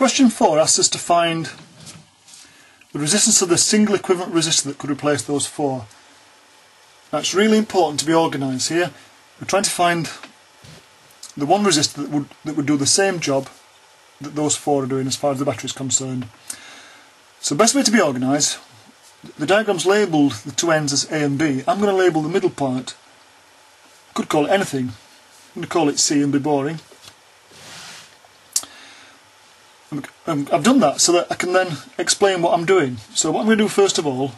Question 4 asks us to find the resistance of the single equivalent resistor that could replace those four. Now it's really important to be organised here. We're trying to find the one resistor that would do the same job that those four are doing as far as the battery is concerned. So best way to be organised, the diagram's labelled the two ends as A and B. I'm going to label the middle part, could call it anything, I'm going to call it C and be boring. I've done that so that I can then explain what I'm doing. So what I'm going to do first of all,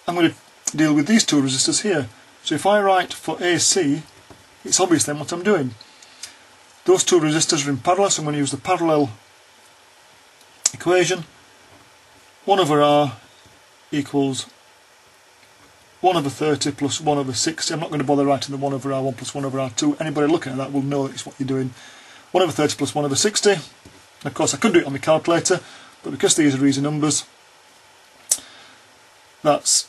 I'm going to deal with these two resistors here. So if I write for AC, it's obvious then what I'm doing. Those two resistors are in parallel, so I'm going to use the parallel equation. 1 over R equals 1 over 30 plus 1 over 60. I'm not going to bother writing the 1 over R1 plus 1 over R2. Anybody looking at that will know that it's what you're doing. 1 over 30 plus 1 over 60. Of course I could do it on my calculator, but because these are easy numbers, that's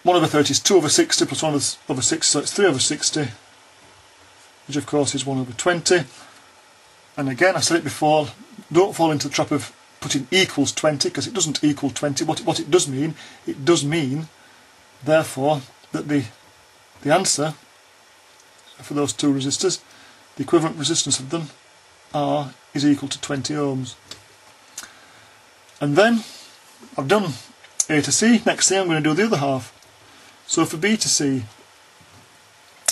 1 over 30 is 2 over 60 plus 1 over 60, so it's 3 over 60, which of course is 1 over 20. And again, I said it before, don't fall into the trap of putting equals 20, because it doesn't equal 20. What it does mean, therefore, that the answer for those two resistors, the equivalent resistance of them, R is equal to 20 ohms. And then I've done A to C. Next thing I'm going to do the other half. So for B to C,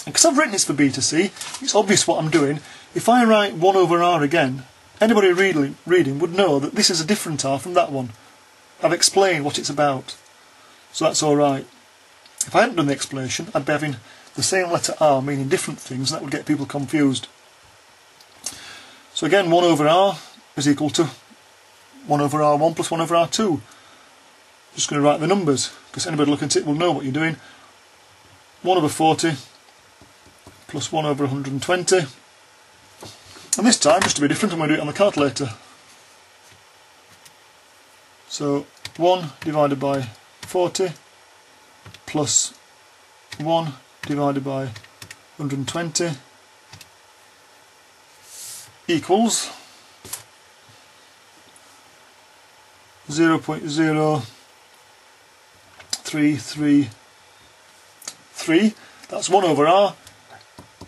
because I've written this for B to C, it's obvious what I'm doing. If I write 1 over R again, anybody reading would know that this is a different R from that one. I've explained what it's about, so that's alright. If I hadn't done the explanation, I'd be having the same letter R meaning different things, and that would get people confused. So again, 1 over R is equal to 1 over R1 plus 1 over R2. Just going to write the numbers, because anybody looking at it will know what you're doing. 1 over 40 plus 1 over 120. And this time, just to be different, I'm going to do it on the calculator. So 1 divided by 40 plus 1 divided by 120 equals 0.0333. That's 1 over R.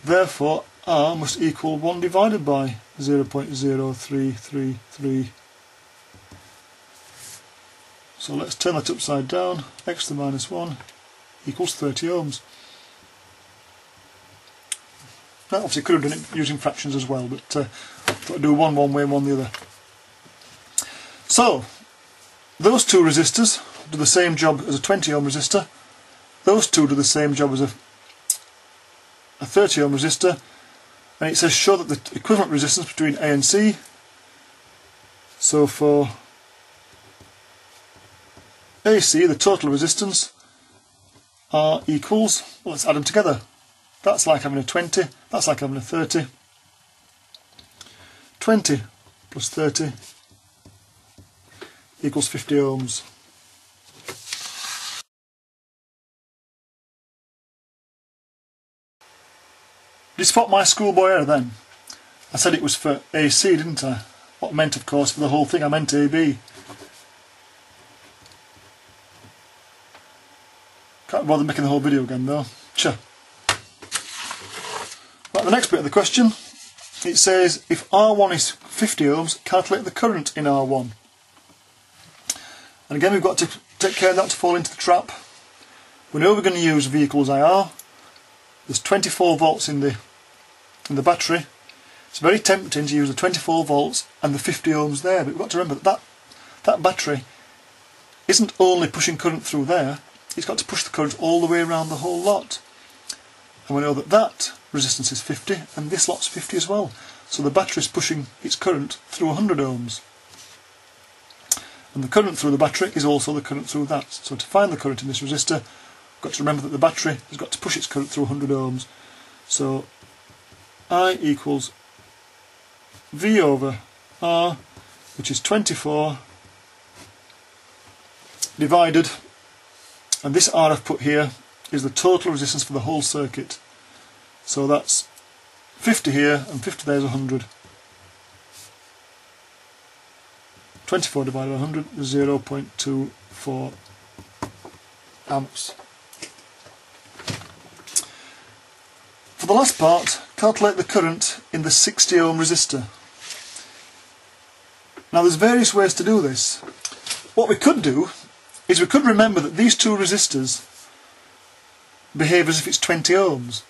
Therefore, R must equal 1 divided by 0.0333. So let's turn that upside down. X to the minus 1 equals 30 ohms. Now, obviously could have done it using fractions as well, but thought I'd do one way and one the other. So, those two resistors do the same job as a 20 ohm resistor. Those two do the same job as a 30 ohm resistor. And it says show that the equivalent resistance between A and C. So for AC, the total resistance, R equals, well, let's add them together. That's like having a 20, that's like having a 30. 20 plus 30 equals 50 ohms. Did you spot my schoolboy error then? I said it was for AC, didn't I? What I meant, of course, for the whole thing, I meant AB. Can't bother making the whole video again though. Right, the next bit of the question, it says if R1 is 50 ohms, calculate the current in R1. And again, we've got to take care not to fall into the trap. We know we're going to use V equals IR. There's 24 volts in the battery. It's very tempting to use the 24 volts and the 50 ohms there, but we've got to remember that battery isn't only pushing current through there, it's got to push the current all the way around the whole lot. And we know that resistance is 50 and this lot's 50 as well. So the battery is pushing its current through 100 ohms. And the current through the battery is also the current through that. So to find the current in this resistor, we've got to remember that the battery has got to push its current through 100 ohms. So I equals V over R, which is 24, divided, and this R I've put here is the total resistance for the whole circuit. So that's 50 here and 50 there is 100. 24 divided by 100 is 0.24 amps. For the last part, calculate the current in the 60 ohm resistor. Now there's various ways to do this. What we could do is we could remember that these two resistors behave as if it's 20 ohms,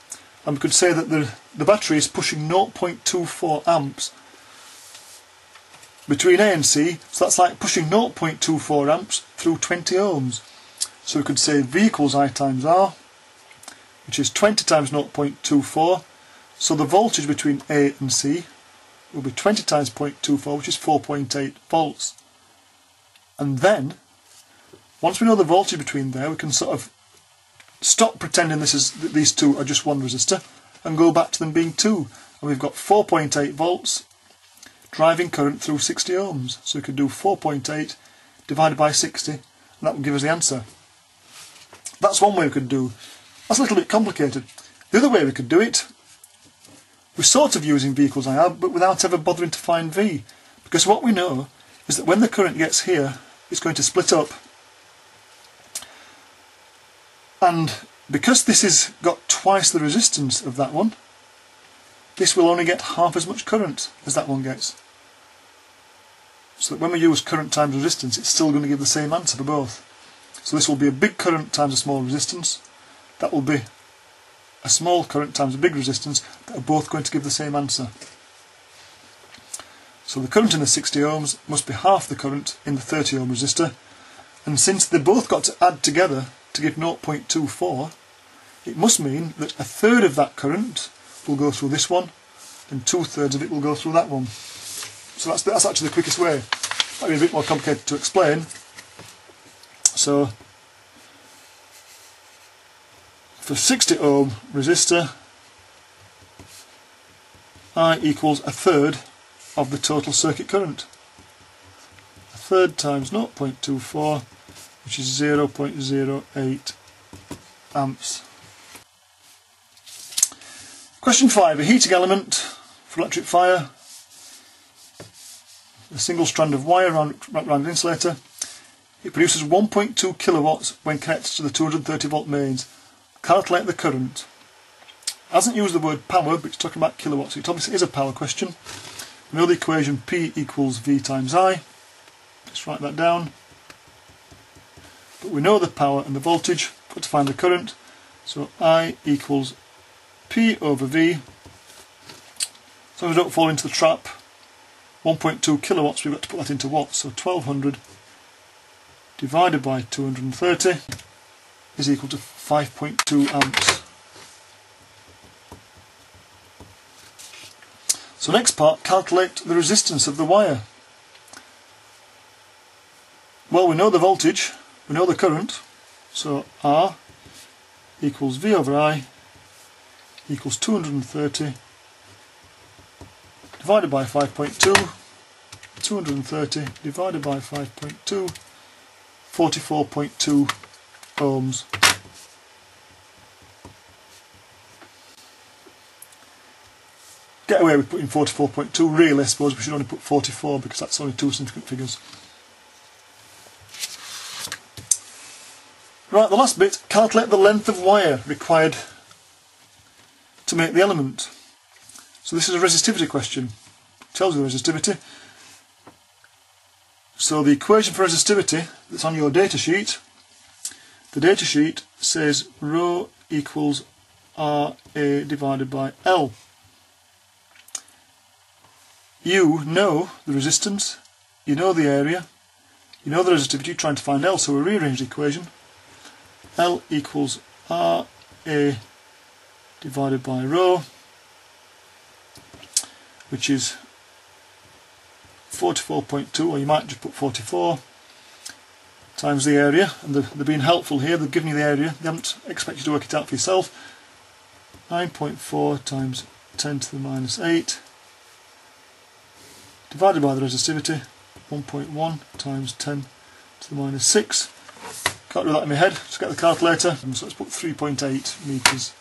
and we could say that the battery is pushing 0.24 amps between A and C, so that's like pushing 0.24 amps through 20 ohms. So we could say V equals I times R, which is 20 times 0.24, so the voltage between A and C will be 20 times 0.24, which is 4.8 volts. And then, once we know the voltage between there, we can sort of stop pretending these two are just one resistor and go back to them being two. And we've got 4.8 volts driving current through 60 ohms. So we could do 4.8 divided by 60, and that will give us the answer. That's one way we could do. That's a little bit complicated. The other way we could do it, we're sort of using V equals IR, but without ever bothering to find V. Because what we know is that when the current gets here, it's going to split up. And because this has got twice the resistance of that one, this will only get half as much current as that one gets. So that when we use current times resistance, it's still going to give the same answer for both. So this will be a big current times a small resistance. That will be a small current times a big resistance that are both going to give the same answer. So the current in the 60 ohms must be half the current in the 30 ohm resistor, and since they both got to add together to give 0.24, it must mean that a third of that current will go through this one and 2/3 of it will go through that one. So that's actually the quickest way. Might be a bit more complicated to explain. So for 60 ohm resistor, I equals a third of the total circuit current. A third times 0.24, which is 0.08 amps. Question 5. A heating element for electric fire. A single strand of wire around an insulator. It produces 1.2 kilowatts when connected to the 230 volt mains. Calculate the current. It hasn't used the word power, but it's talking about kilowatts. It obviously is a power question. We know the equation P equals V times I. Let's write that down. But we know the power and the voltage. Got to find the current. So I equals P over V. So we don't fall into the trap. 1.2 kilowatts, we've got to put that into watts. So 1200 divided by 230 is equal to 5.2 amps. So next part, calculate the resistance of the wire. Well, we know the voltage, we know the current, so R equals V over I equals 230 divided by 5.2, 230 divided by 5.2, 44.2 ohms. Get away with putting 44.2, really I suppose we should only put 44 because that's only two significant figures. Right, the last bit, calculate the length of wire required to make the element. So this is a resistivity question. It tells you the resistivity. So the equation for resistivity that's on your data sheet, the data sheet says ρ equals RA divided by L. You know the resistance, you know the area, you know the resistivity, you're trying to find L, so we rearrange the equation. L equals RA divided by ρ, which is 44.2, or you might just put 44, times the area, and they're being helpful here, they've given you the area, they haven't expected you to work it out for yourself. 9.4 times 10 to the minus 8, divided by the resistivity, 1.1 times 10 to the minus 6. Can't do that in my head, just get the calculator, so let's put 3.8 metres.